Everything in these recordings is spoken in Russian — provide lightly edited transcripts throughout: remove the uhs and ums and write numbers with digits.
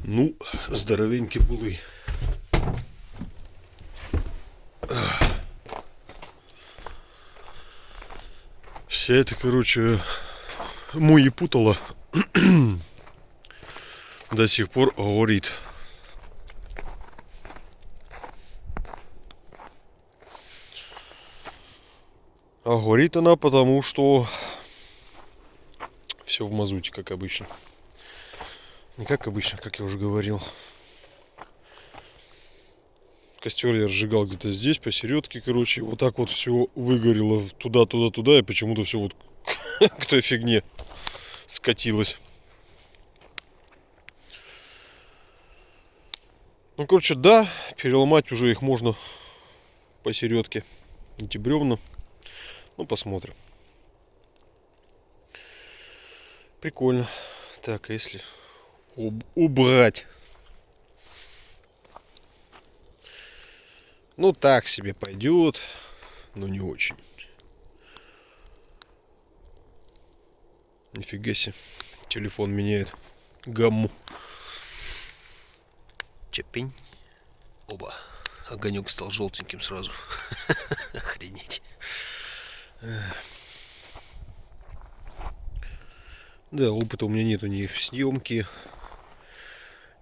Ну, здоровенькі були. Вся это, короче, мої путало до сих пор говорит. А говорит она потому, что все в мазуте, как обычно. Не как обычно, как я уже говорил. Костер я разжигал где-то здесь, посередке, короче. Вот так вот все выгорело туда, туда, туда. И почему-то все вот к той фигне скатилось. Ну, короче, да, переломать уже их можно посередке. Эти бревна. Ну, посмотрим. Прикольно. Так, а если убрать? Ну, так себе пойдет, но не очень. Нифига себе. Телефон меняет гамму. Чепень. Оба. Огонек стал желтеньким сразу. Охренеть. Да, опыта у меня нету ни в съемке,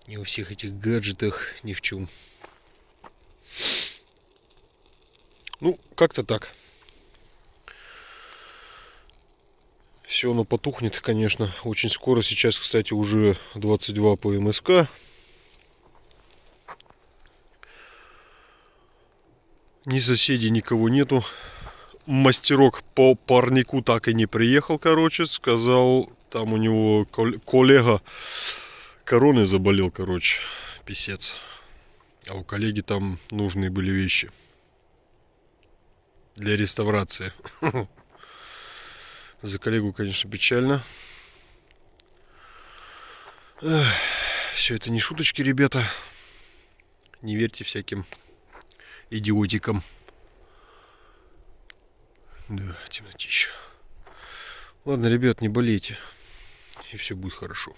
ни во всех этих гаджетах, ни в чем. Ну, как-то так. Все оно потухнет, конечно, очень скоро. Сейчас, кстати, уже 22 по МСК. Ни соседей, никого нету. Мастерок по парнику так и не приехал, короче. Сказал, там у него коллега короной заболел, короче. Писец. А у коллеги там нужные были вещи. Для реставрации. За коллегу, конечно, печально. Все это не шуточки, ребята. Не верьте всяким идиотикам. Да, темнотища. Ладно, ребят, не болейте. И все будет хорошо.